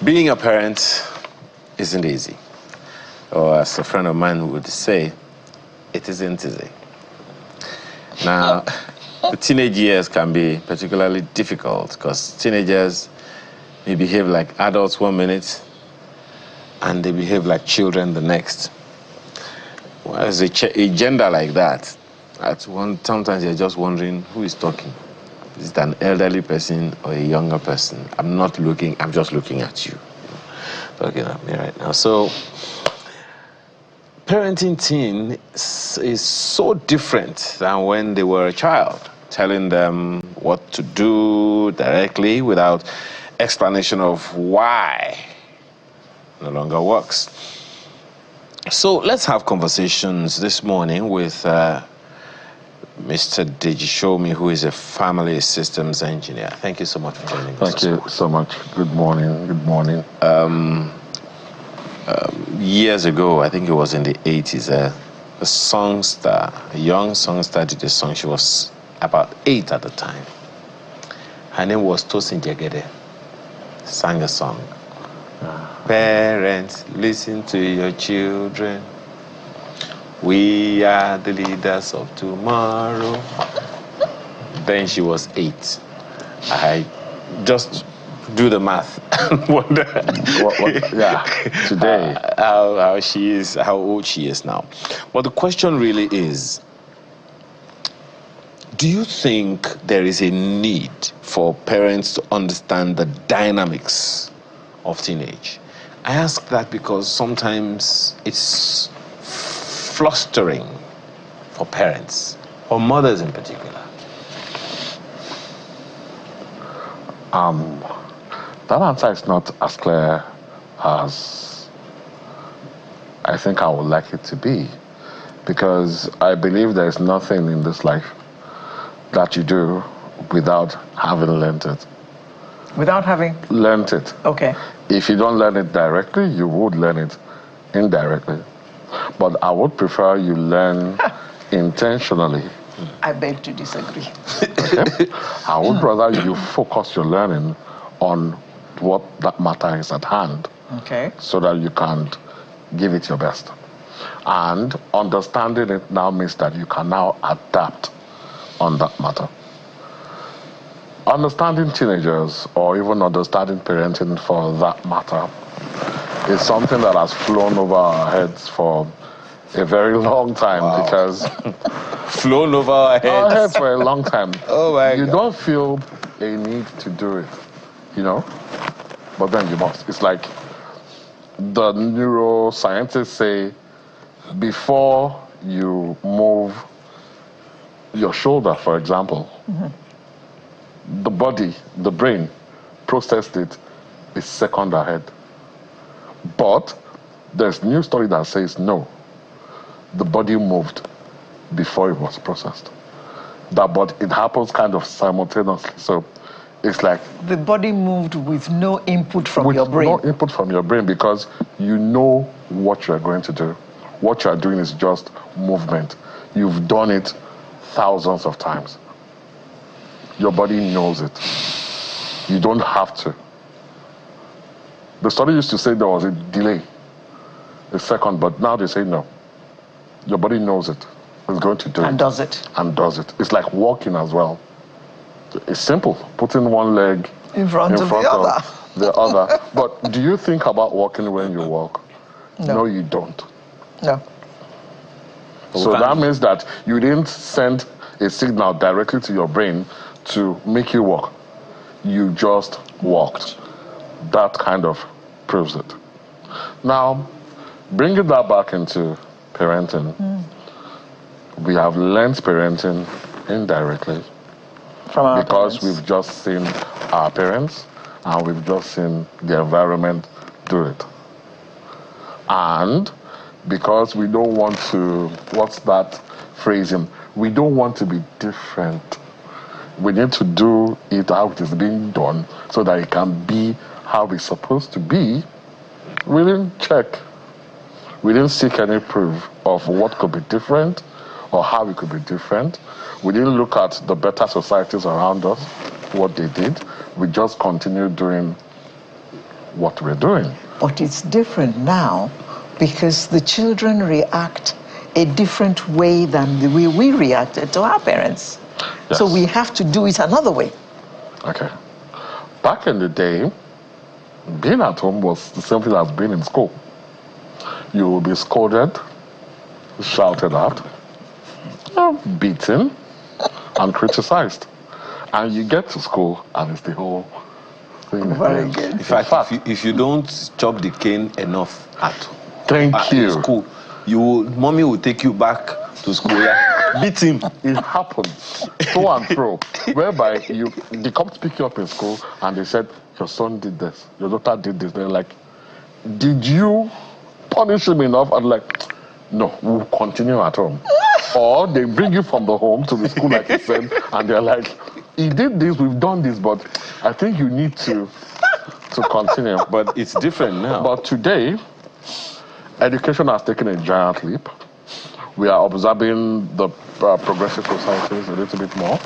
Being a parent isn't easy. Or as a friend of mine would say, it isn't easy. Now, the teenage years can be particularly difficult because teenagers may behave like adults 1 minute and they behave like children the next. Well, as a gender like that, sometimes you're just wondering who is talking. Is it an elderly person or a younger person? I'm just looking at you. Talking at me right now. So, parenting teen is so different than when they were a child. Telling them what to do directly without explanation of why no longer works. So let's have conversations this morning with Mr. Deji Shomi, who is a family systems engineer. Thank you so much for joining us. Thank you so much. Good morning. Good morning. Years ago, I think it was in the 80s, a young songster did a song. She was about 8 at the time. Her name was Tosin Jegede. Sang a song. Parents, listen to your children. We are the leaders of tomorrow. Then she was 8. I just do the math. Today. How old she is now. But the question really is, do you think there is a need for parents to understand the dynamics of teenage? I ask that because sometimes it's flustering for parents, or mothers in particular. That answer is not as clear as I think I would like it to be, because I believe there is nothing in this life that you do without having learned it. Without having? Learned it. Okay. If you don't learn it directly, you would learn it indirectly. But I would prefer you learn intentionally. I beg to disagree. Okay? I would rather you focus your learning on what that matter is at hand. Okay. So that you can give it your best. And understanding it now means that you can now adapt on that matter. Understanding teenagers, or even understanding parenting for that matter, is something that has flown over our heads for a very long time. Wow. Because flown over our heads for a long time. Oh my You God. don't feel a need to do it, but then you must. It's like the neuroscientists say, before you move your shoulder, for example, the body, the brain, processed it a second ahead. But there's new study that says no. The body moved before it was processed. But it happens kind of simultaneously. So it's like the body moved with no input from your brain. No input from your brain, because you know what you're going to do. What you're doing is just movement. You've done it thousands of times. Your body knows it. You don't have to. The study used to say there was a delay, a second, but now they say no. Your body knows it. It's going to do it. And does it. And does it. It's like walking as well. It's simple. Putting one leg in front of the other. But do you think about walking when you walk? No, you don't. No. So that means that you didn't send a signal directly to your brain to make you walk. You just walked. That kind of proves it. Now, bringing that back into parenting, we have learned parenting indirectly. From our because parents. We've just seen our parents and we've just seen the environment do it. And because we don't want to, what's that phrasing? We don't want to be different. We need to do it how it is being done so that it can be how it's supposed to be. We didn't check. We didn't seek any proof of what could be different or how it could be different. We didn't look at the better societies around us, what they did. We just continued doing what we're doing. But it's different now because the children react a different way than the way we reacted to our parents. Yes. So we have to do it another way. Okay. Back in the day, being at home was the same thing as being in school. You will be scolded, shouted at, beaten, and criticized. And you get to school, and it's the whole thing. Very good. In fact, if you don't chop the cane enough in school, mommy will take you back to school. Yeah? Beat him. It happens to and fro, whereby they come to pick you up in school, and they said, your son did this, your daughter did this. They're like, did you punish him enough? And like, no, we'll continue at home. Or they bring you from the home to the school, like you said, and they're like, he did this, we've done this, but I think you need to continue. But it's different now. But today, education has taken a giant leap. We are observing the progressive societies a little bit more.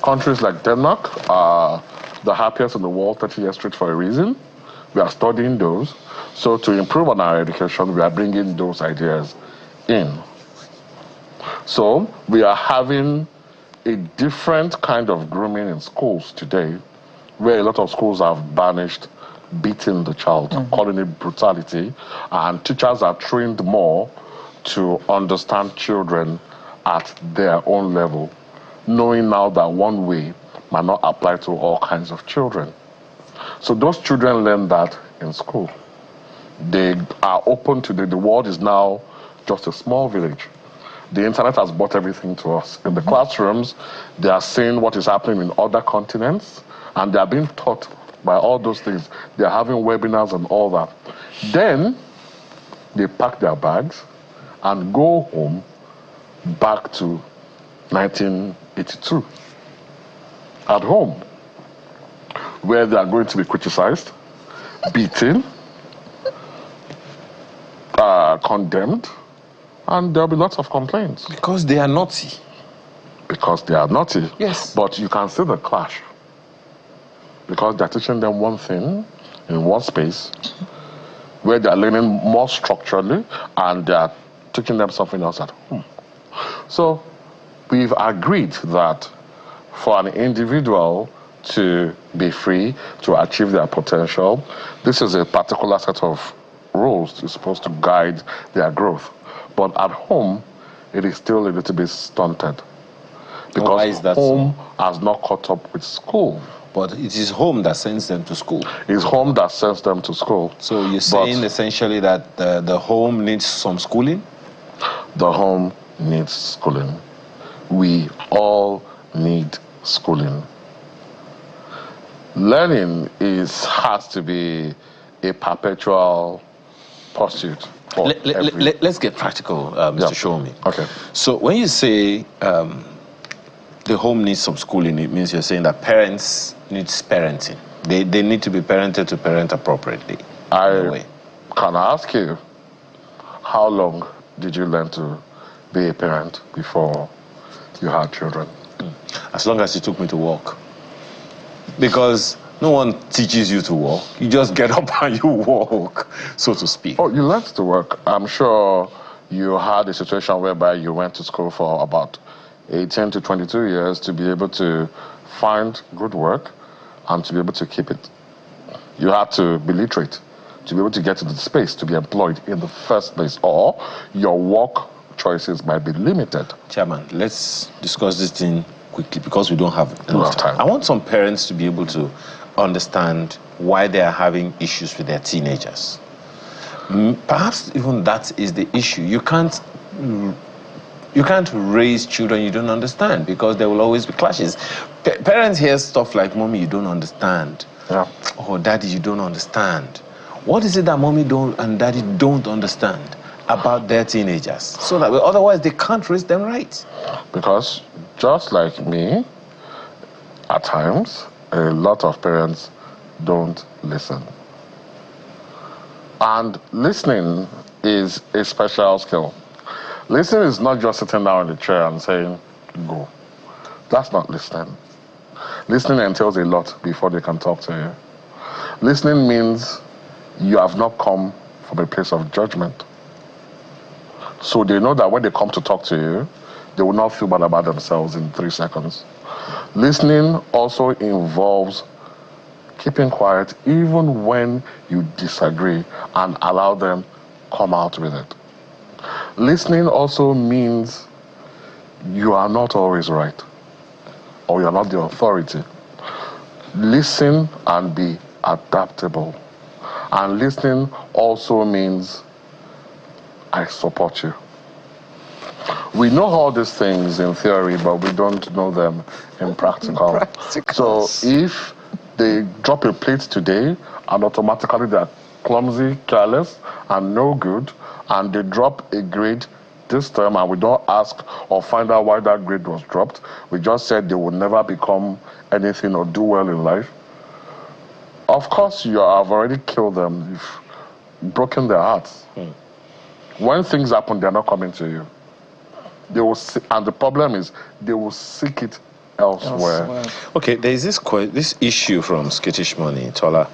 Countries like Denmark are the happiest in the world 30 years straight for a reason. We are studying those. So to improve on our education, we are bringing those ideas in. So we are having a different kind of grooming in schools today, where a lot of schools have banished beating the child, calling it brutality, and teachers are trained more to understand children at their own level, knowing now that one way might not apply to all kinds of children. So those children learn that in school. They are open to the world is now just a small village. The internet has brought everything to us. In the classrooms, they are seeing what is happening in other continents, and they are being taught by all those things. They are having webinars and all that. Then they pack their bags and go home back to 1982 at home, where they are going to be criticized, beaten, condemned, and there'll be lots of complaints. Because they are naughty. Because they are naughty. Yes. But you can see the clash. Because they're teaching them one thing in one space, where they're learning more structurally, and they're teaching them something else at home. So we've agreed that for an individual to be free, to achieve their potential, this is a particular set of rules that's supposed to guide their growth. But at home, it is still a little bit stunted. Because why is that home has not caught up with school. But it is home that sends them to school. It's home that sends them to school. So you're saying essentially that the home needs some schooling? The home needs schooling. We all need schooling. Learning has to be a perpetual pursuit. Let's get practical, Mr. Shomi. Okay. So when you say the home needs some schooling, it means you're saying that parents need parenting. They need to be parented to parent appropriately. I can ask you, how long did you learn to be a parent before you had children? As long as you took me to work. Because no one teaches you to walk. You just get up and you walk, so to speak. Oh, you learned to work. I'm sure you had a situation whereby you went to school for about 18 to 22 years to be able to find good work and to be able to keep it. You had to be literate to be able to get to the space to be employed in the first place, or your work choices might be limited. Chairman, let's discuss this thing quickly because we don't have enough time. I want some parents to be able to understand why they are having issues with their teenagers. Perhaps even that is the issue. You can't raise children you don't understand, because there will always be clashes. Parents hear stuff like, "Mommy, you don't understand." Yeah. Or, "Daddy, you don't understand." What is it that mommy and daddy don't understand about their teenagers? So that otherwise they can't raise them right. Because just like me, at times, a lot of parents don't listen. And listening is a special skill. Listening is not just sitting down in the chair and saying, "Go." That's not listening. Listening entails a lot before they can talk to you. Listening means you have not come from a place of judgment. So they know that when they come to talk to you, they will not feel bad about themselves in 3 seconds. Listening also involves keeping quiet even when you disagree and allow them come out with it. Listening also means you are not always right, or you are not the authority. Listen and be adaptable. And listening also means I support you. We know all these things in theory, but we don't know them in practical. So if they drop a plate today and automatically they're clumsy, careless, and no good, and they drop a grade this term and we don't ask or find out why that grade was dropped, we just said they will never become anything or do well in life, of course you have already killed them. You've broken their hearts. When things happen, they're not coming to you. They will and the problem is they will seek it elsewhere. Okay, there is this issue from Skittish Money, Tola.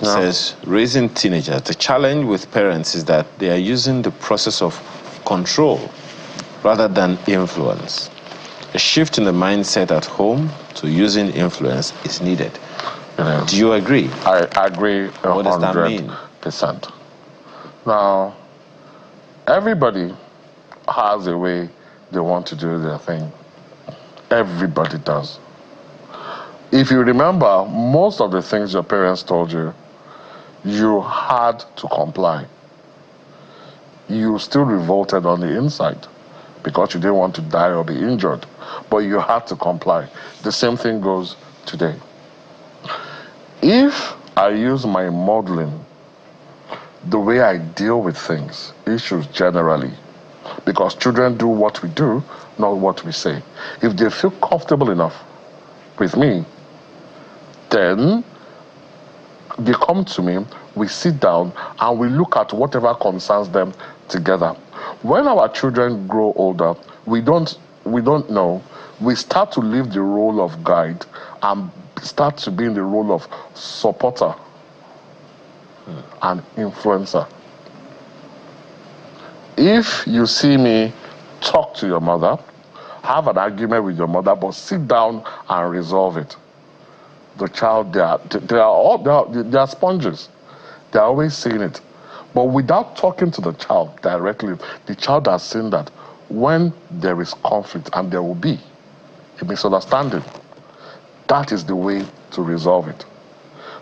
Says, raising teenagers, the challenge with parents is that they are using the process of control rather than influence. A shift in the mindset at home to using influence is needed. Do you agree? I agree 100%. What does that mean? Now, everybody has a way they want to do their thing. Everybody does. If you remember, most of the things your parents told you, you had to comply. You still revolted on the inside because you didn't want to die or be injured, but you had to comply. The same thing goes today. If I use my modeling, the way I deal with things, issues generally, because children do what we do, not what we say. If they feel comfortable enough with me, then they come to me, we sit down, and we look at whatever concerns them together. When our children grow older, we don't know. We start to leave the role of guide and start to be in the role of supporter and influencer. If you see me talk to your mother, have an argument with your mother, but sit down and resolve it. The child, they are sponges. They are always saying it. But without talking to the child directly, the child has seen that when there is conflict, and there will be a misunderstanding, that is the way to resolve it.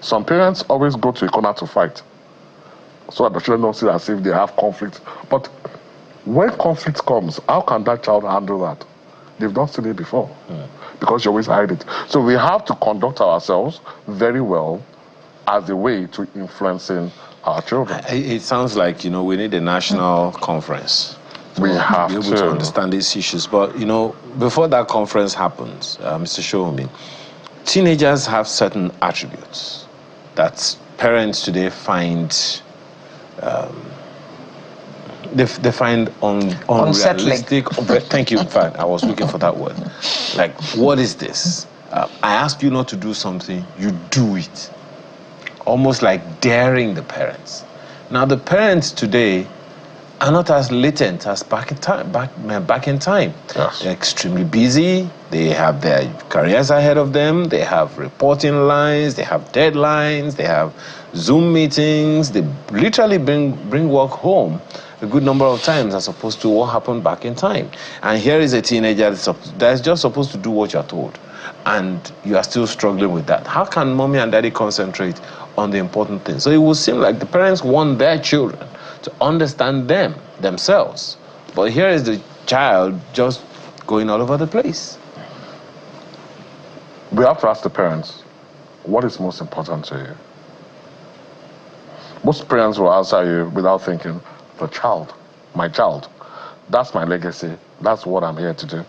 Some parents always go to a corner to fight, so that the children don't see as if they have conflict. But when conflict comes, how can that child handle that? They've not seen it before, because you always hide it. So we have to conduct ourselves very well as a way to influencing our children. It sounds like, we need a national conference. We have to be able to understand these issues. But, before that conference happens, Mr. Shoumi, teenagers have certain attributes that parents today find they find unrealistic. Thank you. In fact, I was looking for that word. Like, what is this? I ask you not to do something, you do it. Almost like daring the parents. Now, the parents today are not as latent as back in time. Yes. They're extremely busy. They have their careers ahead of them. They have reporting lines. They have deadlines. They have Zoom meetings. They literally bring work home a good number of times as opposed to what happened back in time. And here is a teenager that's just supposed to do what you're told. And you are still struggling with that. How can mommy and daddy concentrate on the important things? So it will seem like the parents want their children to understand themselves. But here is the child just going all over the place. We have to ask the parents, what is most important to you? Most parents will answer you without thinking, the child, my child. That's my legacy. That's what I'm here to do.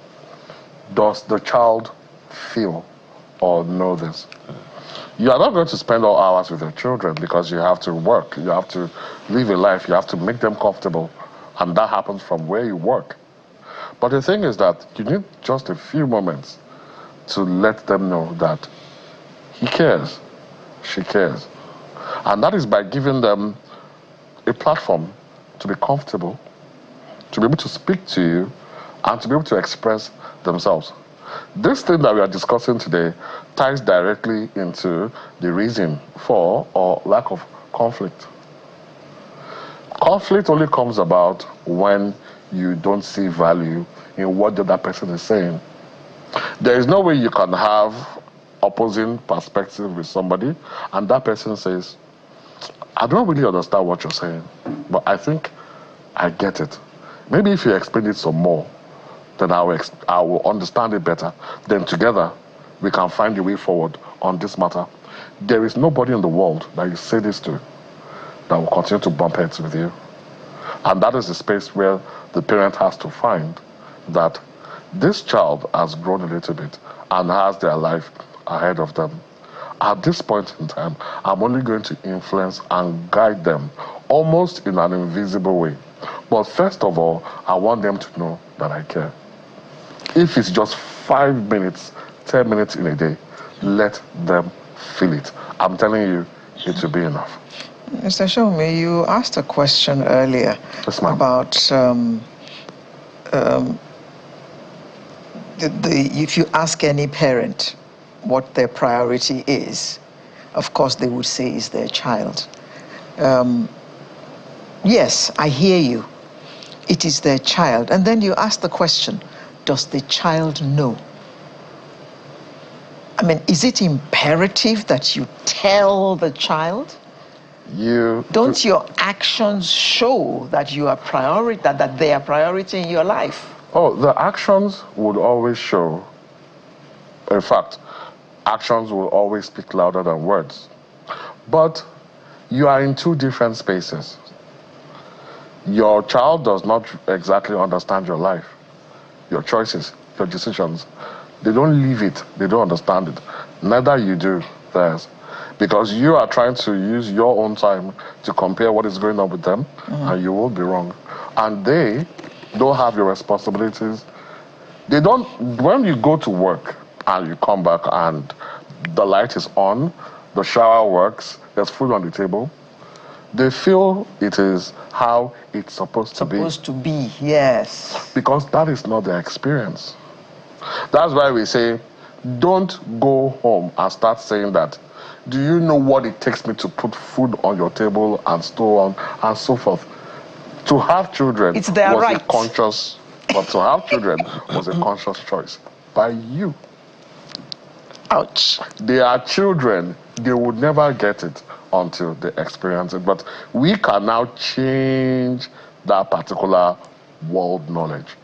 Does the child feel or know this? You are not going to spend all hours with your children because you have to work. You have to live a life. You have to make them comfortable. And that happens from where you work. But the thing is that you need just a few moments to let them know that he cares, she cares. And that is by giving them a platform to be comfortable, to be able to speak to you, and to be able to express themselves. This thing that we are discussing today ties directly into the reason for or lack of conflict. Conflict only comes about when you don't see value in what the other person is saying. There is no way you can have opposing perspective with somebody and that person says, I don't really understand what you're saying, but I think I get it. Maybe if you explain it some more, then I will understand it better. Then together, we can find a way forward on this matter. There is nobody in the world that you say this to that will continue to bump heads with you. And that is the space where the parent has to find that this child has grown a little bit and has their life ahead of them. At this point in time, I'm only going to influence and guide them almost in an invisible way. But first of all, I want them to know that I care. If it's just 5 minutes, 10 minutes in a day, let them feel it. I'm telling you, it will be enough. Mr. Shomi, you asked a question earlier about if you ask any parent what their priority is, of course they would say is their child. Yes, I hear you. It is their child. And then you ask the question, does the child know? I mean, is it imperative that you tell the child? Don't your actions show that you are that they are priority in your life? Oh, the actions would always show. In fact, actions will always speak louder than words. But you are in two different spaces. Your child does not exactly understand your life, your choices, your decisions. They don't live it. They don't understand it. Neither you do theirs. Because you are trying to use your own time to compare what is going on with them, and you will be wrong. And they don't have your responsibilities. They don't, when you go to work and you come back and the light is on, the shower works, there's food on the table, they feel it is how it's supposed to be. Supposed to be, yes. Because that is not their experience. That's why we say, don't go home and start saying that, do you know what it takes me to put food on your table and so on and so forth? To have children it's their was right. a conscious, but to have children was a conscious choice by you. Ouch. They are children, they would never get it until they experience it. But we can now change that particular world knowledge.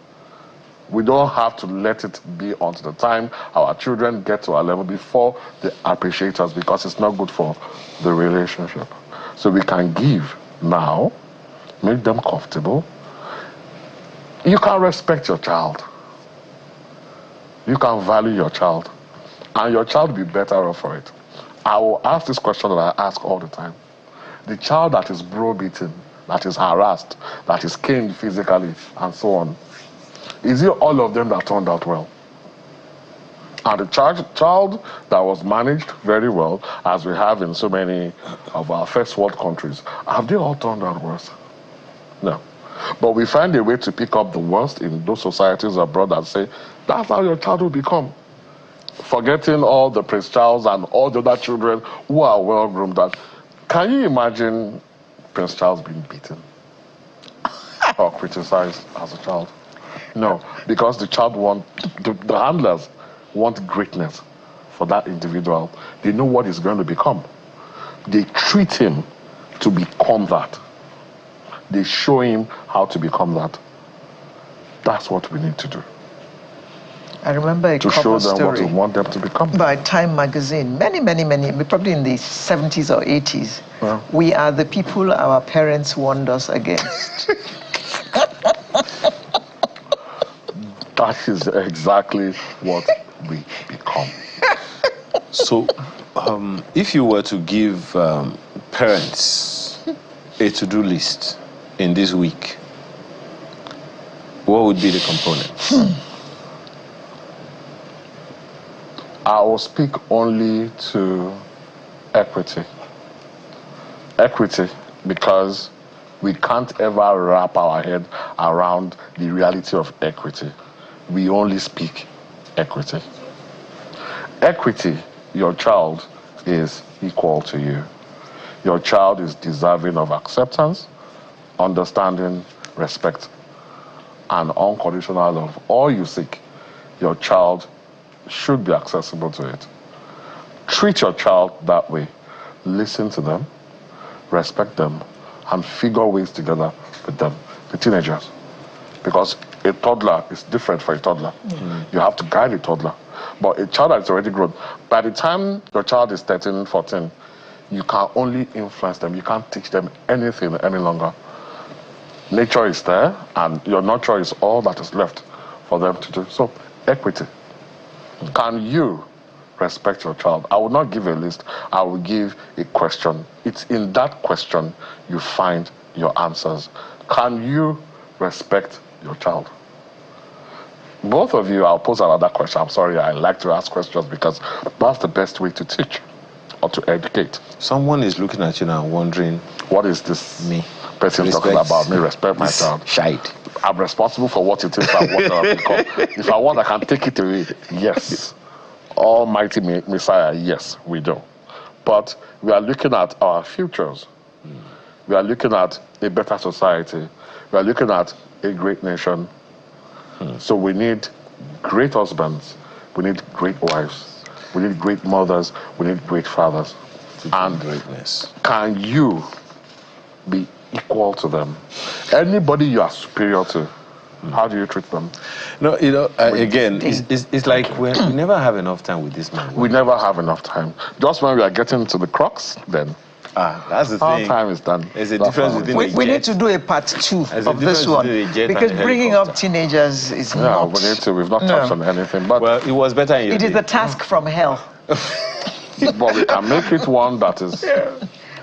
We don't have to let it be until the time our children get to our level before they appreciate us, because it's not good for the relationship. So we can give now, make them comfortable. You can respect your child. You can value your child. And your child will be better off for it. I will ask this question that I ask all the time. The child that is browbeaten, that is harassed, that is caned physically, and so on, is it all of them that turned out well? And the child that was managed very well, as we have in so many of our first world countries, have they all turned out worse? No. But we find a way to pick up the worst in those societies abroad and say, that's how your child will become. Forgetting all the Prince Charles and all the other children who are well groomed. Can you imagine Prince Charles being beaten or criticized as a child? No, because the child the handlers want greatness for that individual. They know what he's going to become. They treat him to become that. They show him how to become that. That's what we need to do. I remember a to cover show them story what we want them to become. By Time magazine, many, probably in the 70s or 80s. Yeah. We are the people our parents warned us against. That is exactly what we become. So, if you were to give parents a to-do list in this week, what would be the components? I will speak only to equity. Equity, because we can't ever wrap our head around the reality of equity. We only speak equity. Equity, your child is equal to you. Your child is deserving of acceptance, understanding, respect, and unconditional love. All you seek, your child should be accessible to it. Treat your child that way. Listen to them, respect them, and figure ways together with them, the teenagers. Because a toddler is different for a toddler. You have to guide a toddler. But a child that is already grown, by the time your child is 13, 14, you can only influence them. You can't teach them anything any longer. Nature is there, and your nurture is all that is left for them to do. So, equity. Can you respect your child? I will not give a list. I will give a question. It's in that question you find your answers. Can you respect your child? Both of you, I'll pose another question. I'm sorry, I like to ask questions because that's the best way to teach or to educate. Someone is looking at you now wondering, what is this person talking about? Me, respect my child. Shite. I'm responsible for what it is and what I become. If I want, I can take it away. Yes. Almighty Messiah, yes, we do. But we are looking at our futures. We are looking at a better society. We are looking at a great nation. So we need great husbands. We need great wives. We need great mothers. We need great fathers. And greatness. Can you be equal to them? Anybody you are superior to, how do you treat them? No, you know, again, it's like we never have enough time with this man. We never have enough time. Just when we are getting to the crux, then that's the our thing. time is done. There's a difference between we need to do a part 2 of this one, because bringing up teenagers is not. We need to. We've not touched on anything, but well, it was better in your It is the task from hell. But we can make it one that is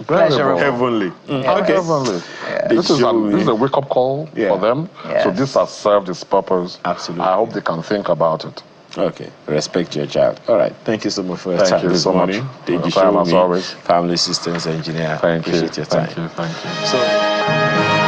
pleasurable, heavenly. Okay. Heavenly. Yeah. This is a wake-up call for them. Yes. So this has served its purpose. Absolutely. I hope they can think about it. Okay, respect your child. All right, thank you so much for your time this morning. Thank you so much. Family Systems Engineer. Thank you. Appreciate your time. Thank you. So.